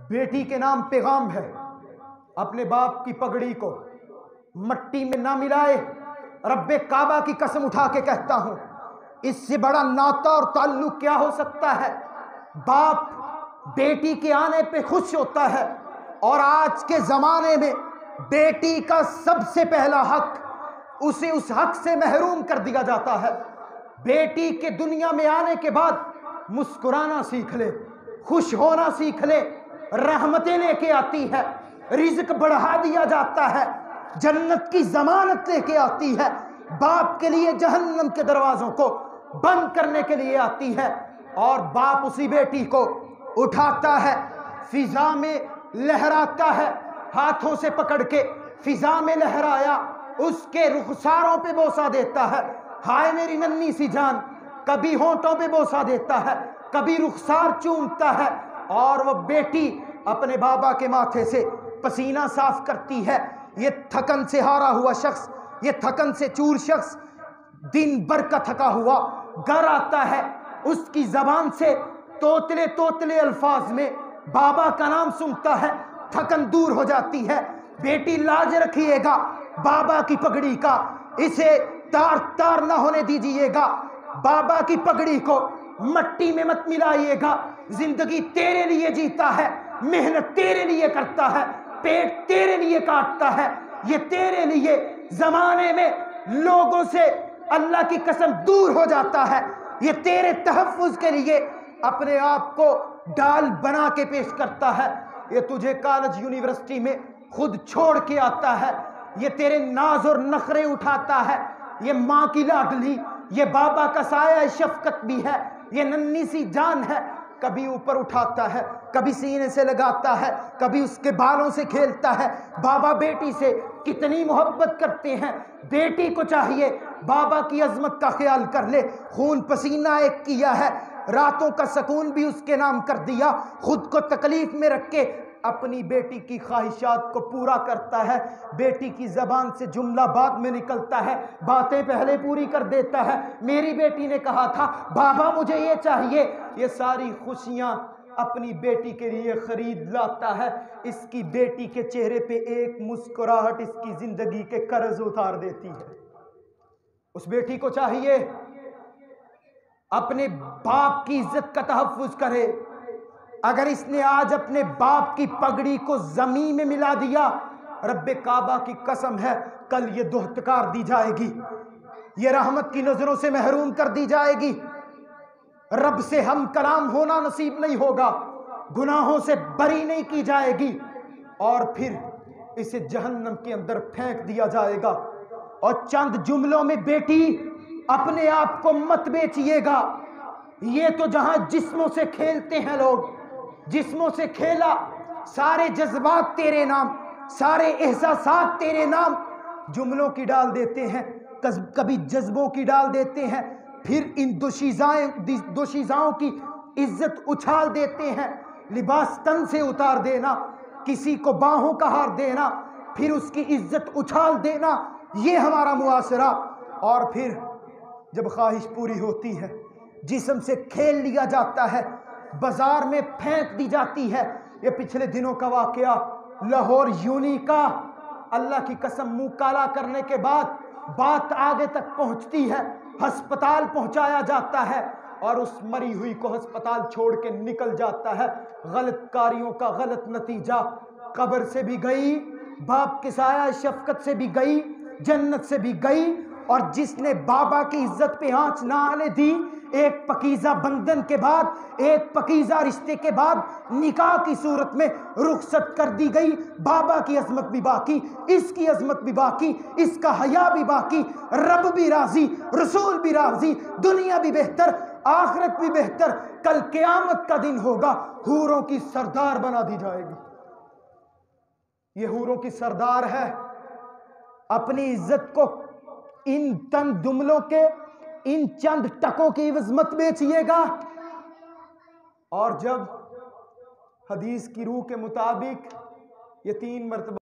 بیٹی کے نام پیغام ہے، اپنے باپ کی پگڑی کو مٹی میں نہ ملائے۔ رب کعبہ کی قسم اٹھا کے کہتا ہوں، اس سے بڑا ناطہ اور تعلق کیا ہو سکتا ہے؟ باپ بیٹی کے آنے پہ خوش ہوتا ہے، اور آج کے زمانے میں بیٹی کا سب سے پہلا حق اسے اس حق سے محروم کر دیا جاتا ہے۔ بیٹی کے دنیا میں آنے کے بعد مسکرانا سیکھ لے، خوش ہونا سیکھ لے، رحمتیں لے کے آتی ہے، رزق بڑھا دیا جاتا ہے، جنت کی ضمانت لے کے آتی ہے، باپ کے لیے جہنم کے دروازوں کو بند کرنے کے لیے آتی ہے۔ اور باپ اسی بیٹی کو اٹھاتا ہے، فضا میں لہراتا ہے، ہاتھوں سے پکڑ کے فضا میں لہرایا، اس کے رخساروں پہ بوسہ دیتا ہے، ہائے میری ننھی سی جان، کبھی ہونٹوں پہ بوسہ دیتا ہے، کبھی رخسار چومتا ہے، اور وہ بیٹی اپنے بابا کے ماتھے سے پسینہ صاف کرتی ہے۔ یہ تھکن سے ہارا ہوا شخص، یہ تھکن سے چور شخص دن بھر کا تھکا ہوا گھر آتا ہے، اس کی زبان سے توتلے توتلے الفاظ میں بابا کا نام سنتا ہے، تھکن دور ہو جاتی ہے۔ بیٹی لاج رکھیے گا بابا کی پگڑی کا، اسے تار تار نہ ہونے دیجئے گا، بابا کی پگڑی کو مٹی میں مت ملائیے گا۔ زندگی تیرے لیے جیتا ہے، محنت تیرے لیے کرتا ہے، پیٹ تیرے لیے کاٹتا ہے، یہ تیرے لیے زمانے میں لوگوں سے اللہ کی قسم دور ہو جاتا ہے، یہ تیرے تحفظ کے لیے اپنے آپ کو ڈال بنا کے پیش کرتا ہے، یہ تجھے کالج یونیورسٹی میں خود چھوڑ کے آتا ہے، یہ تیرے ناز اور نخرے اٹھاتا ہے، یہ ماں کی لاڈلی، یہ بابا کا سایہ شفقت بھی ہے، یہ ننھی سی جان ہے، کبھی اوپر اٹھاتا ہے، کبھی سینے سے لگاتا ہے، کبھی اس کے بالوں سے کھیلتا ہے۔ بابا بیٹی سے کتنی محبت کرتے ہیں، بیٹی کو چاہیے بابا کی عظمت کا خیال کر لے، خون پسینہ ایک کیا ہے، راتوں کا سکون بھی اس کے نام کر دیا، خود کو تکلیف میں رکھ کے اپنی بیٹی کی خواہشات کو پورا کرتا ہے، بیٹی کی زبان سے جملہ بعد میں نکلتا ہے، باتیں پہلے پوری کر دیتا ہے۔ میری بیٹی نے کہا تھا بابا مجھے یہ چاہیے، یہ ساری خوشیاں اپنی بیٹی کے لیے خرید لاتا ہے، اس کی بیٹی کے چہرے پہ ایک مسکراہٹ اس کی زندگی کے قرض اتار دیتی ہے۔ اس بیٹی کو چاہیے اپنے باپ کی عزت کا تحفظ کرے، اگر اس نے آج اپنے باپ کی پگڑی کو زمین میں ملا دیا، رب کعبہ کی قسم ہے کل یہ دہتکار دی جائے گی، یہ رحمت کی نظروں سے محروم کر دی جائے گی، رب سے ہم کلام ہونا نصیب نہیں ہوگا، گناہوں سے بری نہیں کی جائے گی، اور پھر اسے جہنم کے اندر پھینک دیا جائے گا۔ اور چند جملوں میں بیٹی اپنے آپ کو مت بیچیے گا، یہ تو جہاں جسموں سے کھیلتے ہیں لوگ، جسموں سے کھیلا، سارے جذبات تیرے نام، سارے احساسات تیرے نام، جملوں کی ڈال دیتے ہیں، کبھی جذبوں کی ڈال دیتے ہیں، پھر ان دوشیزاؤں کی عزت اچھال دیتے ہیں، لباس تن سے اتار دینا، کسی کو باہوں کا ہار دینا، پھر اس کی عزت اچھال دینا، یہ ہمارا معاشرہ۔ اور پھر جب خواہش پوری ہوتی ہے جسم سے کھیل لیا جاتا ہے، بازار میں پھینک دی جاتی ہے۔ یہ پچھلے دنوں کا واقعہ لاہور یونی کا، اللہ کی قسم منہ کالا کرنے کے بعد بات آگے تک پہنچتی ہے، ہسپتال پہنچایا جاتا ہے، اور اس مری ہوئی کو ہسپتال چھوڑ کے نکل جاتا ہے۔ غلط کاریوں کا غلط نتیجہ، قبر سے بھی گئی، باپ کے سایہ شفقت سے بھی گئی، جنت سے بھی گئی، اور جس نے بابا کی عزت پہ آنچ نہ آنے دی، ایک پکیزہ بندھن کے بعد، ایک پکیزہ رشتے کے بعد نکاح کی صورت میں رخصت کر دی گئی، بابا کی عظمت بھی باقی، اس کی عظمت بھی باقی، اس کا حیا بھی باقی، رب بھی راضی، رسول بھی راضی، دنیا بھی بہتر، آخرت بھی بہتر، کل قیامت کا دن ہوگا، حوروں کی سردار بنا دی جائے گی۔ یہ حوروں کی سردار ہے، اپنی عزت کو ان تن جملوں کے، ان چند ٹکوں کی عوض مت بیچیے گا۔ اور جب حدیث کی روح کے مطابق یہ 3 مرتبہ